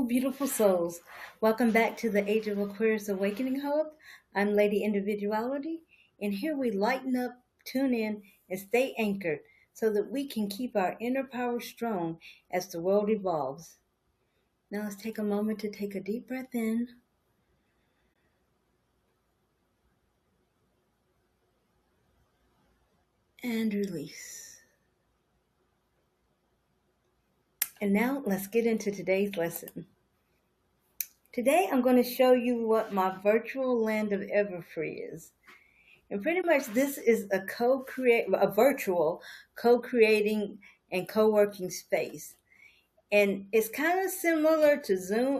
beautiful souls. Welcome back to the Age of Aquarius Awakening Hub. I'm Lady Individuality, and here we lighten up, tune in, and stay anchored so that we can keep our inner power strong as the world evolves. Now let's take a moment to take a deep breath in and release. And now let's get into today's lesson. Today I'm going to show you what my virtual land of Everfree is. And pretty much this is a virtual co-creating and co-working space. And it's kind of similar to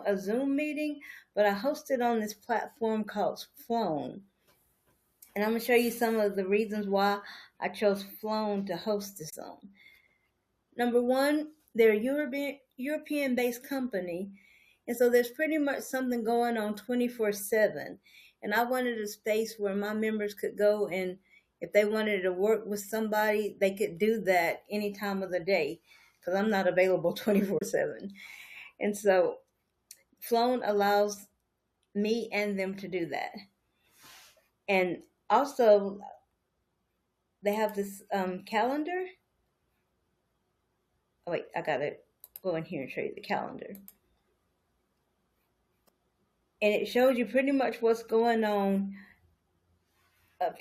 a Zoom meeting, but I host it on this platform called Flown. And I'm going to show you some of the reasons why I chose Flown to host this on. Number one, they're a European-based company, and so there's pretty much something going on 24/7. And I wanted a space where my members could go, and if they wanted to work with somebody, they could do that any time of the day, because I'm not available 24/7. And so Flown allows me and them to do that. And also, they have this calendar. Oh, wait, I got to go in here and show you the calendar. And it shows you pretty much what's going on.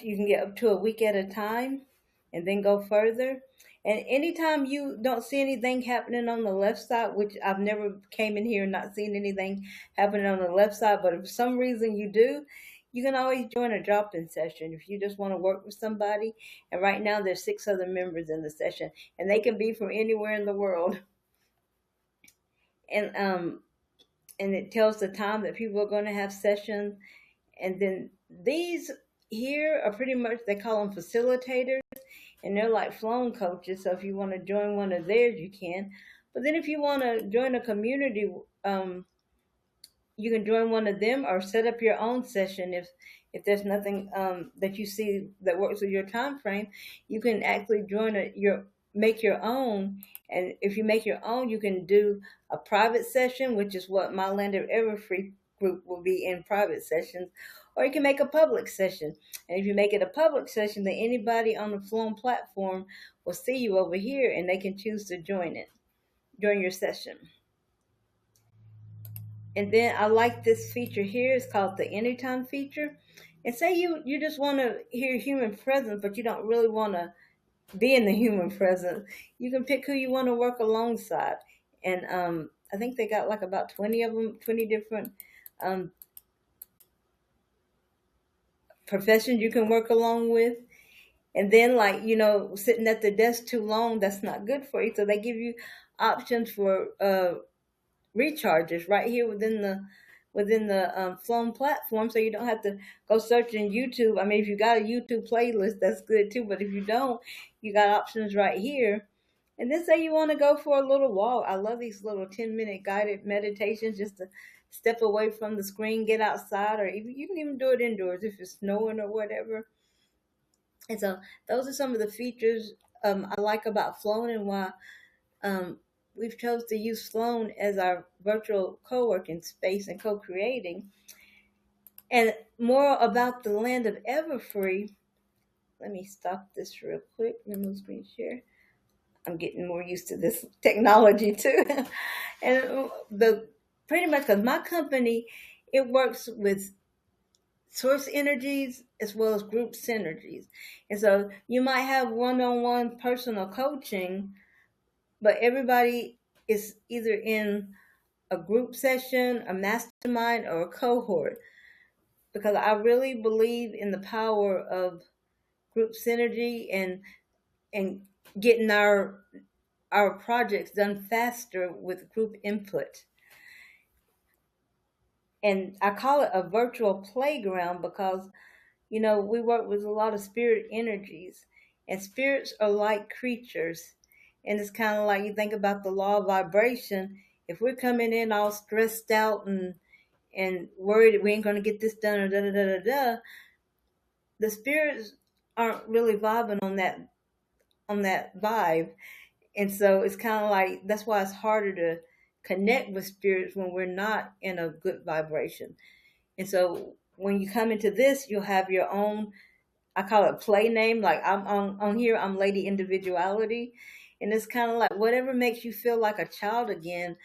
You can get up to a week at a time and then go further. And anytime you don't see anything happening on the left side, which I've never came in here and not seen anything happening on the left side, but if for some reason you do, you can always join a drop-in session if you just want to work with somebody. And right now there's 6 other members in the session, and they can be from anywhere in the world. And it tells the time that people are going to have sessions. And then these here are pretty much, they call them facilitators, and they're like Flown coaches. So if you want to join one of theirs, you can. But then if you want to join a community, you can join one of them or set up your own session. If there's nothing that you see that works with your time frame, you can actually make your own. And if you make your own, you can do a private session, which is what my Land of Everfree group will be in, private sessions, or you can make a public session. And if you make it a public session, then anybody on the Flown platform will see you over here, and they can choose to join your session. And then I like this feature here. It's called the Anytime feature. And say you just want to hear human presence, but you don't really want to be in the human presence. You can pick who you want to work alongside. And I think they got like about 20 of them, 20 different professions you can work along with. And then, like, sitting at the desk too long, that's not good for you. So they give you options for recharges right here within the Flown platform, so you don't have to go searching YouTube. I mean, if you got a YouTube playlist, that's good too, but if you don't, you got options right here. And then say you want to go for a little walk. I love these little 10-minute guided meditations, just to step away from the screen, get outside, or you can even do it indoors if it's snowing or whatever. And so those are some of the features I like about Flown, and why we've chose to use Flown as our virtual co-working space and co-creating. And more about the Land of Everfree. Let me stop this real quick. Remove screen share. I'm getting more used to this technology too. And pretty much, because my company, it works with source energies as well as group synergies. And so you might have one-on-one personal coaching, but everybody is either in a group session, a mastermind, or a cohort, because I really believe in the power of group synergy and getting our projects done faster with group input. And I call it a virtual playground because, we work with a lot of spirit energies, and spirits are like creatures. And it's kind of like, you think about the law of vibration. If we're coming in all stressed out and worried that we ain't going to get this done, or da-da-da-da-da, the spirits aren't really vibing on that vibe. And so it's kind of like, that's why it's harder connect with spirits when we're not in a good vibration. And so when you come into this, you'll have your own, I call it play name. Like I'm on here, I'm Lady Individuality. And it's kind of like whatever makes you feel like a child again.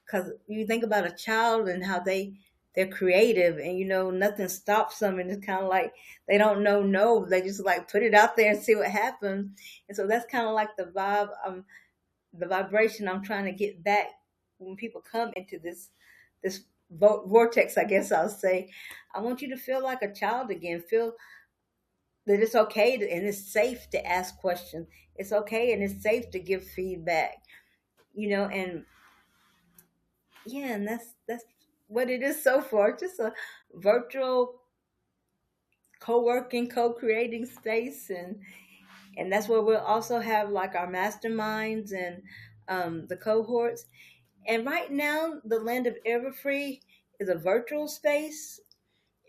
Because you think about a child and how they're creative, and nothing stops them, and it's kind of like they don't know no, they just like put it out there and see what happens. And so that's kind of like the vibe, the vibration I'm trying to get back when people come into this vortex, I guess I'll say. I want you to feel like a child again. Feel that it's okay and it's safe to ask questions. It's okay and it's safe to give feedback. And yeah, and that's what it is so far. Just a virtual co-working, co-creating space, and that's where we'll also have like our masterminds and the cohorts. And right now, the Land of Everfree is a virtual space,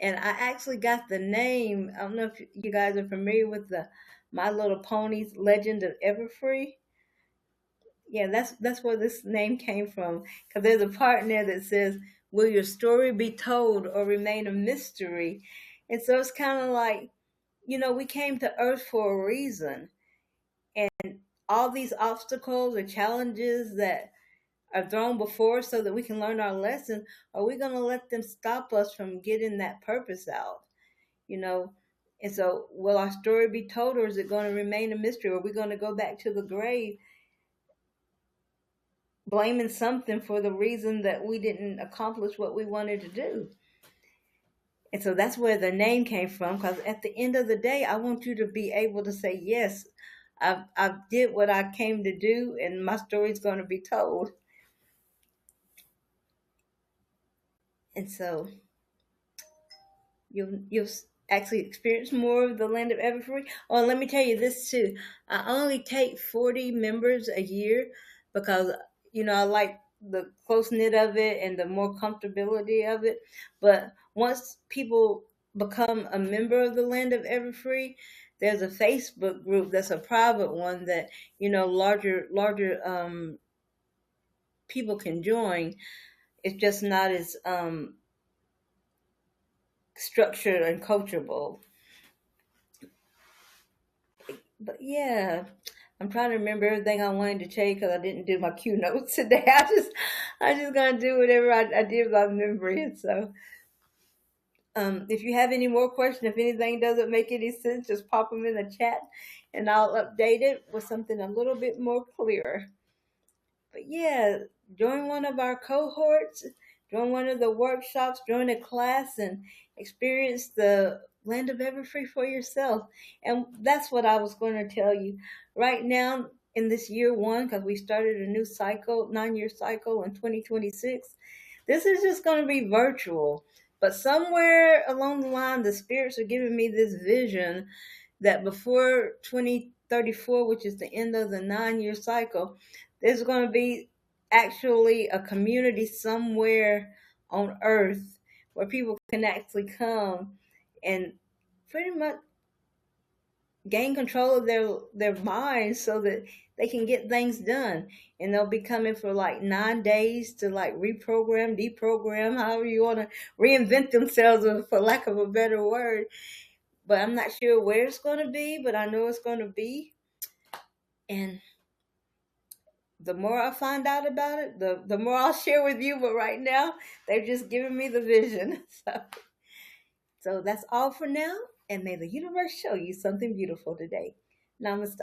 and I actually got the name. I don't know if you guys are familiar with the My Little Ponies Legend of Everfree. Yeah, that's where this name came from. Because there's a part in there that says, "Will your story be told or remain a mystery?" And so it's kind of like, we came to Earth for a reason, and all these obstacles or challenges that are thrown before us so that we can learn our lesson, are we going to let them stop us from getting that purpose out? You know, and so will our story be told, or is it going to remain a mystery? Or are we going to go back to the grave blaming something for the reason that we didn't accomplish what we wanted to do? And so that's where the name came from, because at the end of the day, I want you to be able to say, yes, I did what I came to do, and my story's going to be told. And so you'll actually experience more of the Land of Everfree. Oh, let me tell you this too. I only take 40 members a year because I like the close knit of it and the more comfortability of it. But once people become a member of the Land of Everfree, there's a Facebook group that's a private one that larger people can join. It's just not as structured and coachable. But yeah, I'm trying to remember everything I wanted to tell you because I didn't do my Q notes today. I just gonna do whatever I did by memory. And so, if you have any more questions, if anything doesn't make any sense, just pop them in the chat, and I'll update it with something a little bit more clear. But yeah, join one of our cohorts, join one of the workshops, join a class, and experience the Land of Everfree for yourself. And that's what I was going to tell you. Right now, in this year one, because we started a new cycle, 9-year cycle in 2026, this is just going to be virtual. But somewhere along the line, the spirits are giving me this vision that before 2034, which is the end of the 9-year cycle, there's going to be actually a community somewhere on Earth where people can actually come and pretty much gain control of their minds so that they can get things done. And they'll be coming for like 9 days to like reprogram, deprogram, however you want to reinvent themselves, for lack of a better word. But I'm not sure where it's going to be, but I know it's going to be. And the more I find out about it, the more I'll share with you. But right now, they've just given me the vision. So that's all for now. And may the universe show you something beautiful today. Namaste.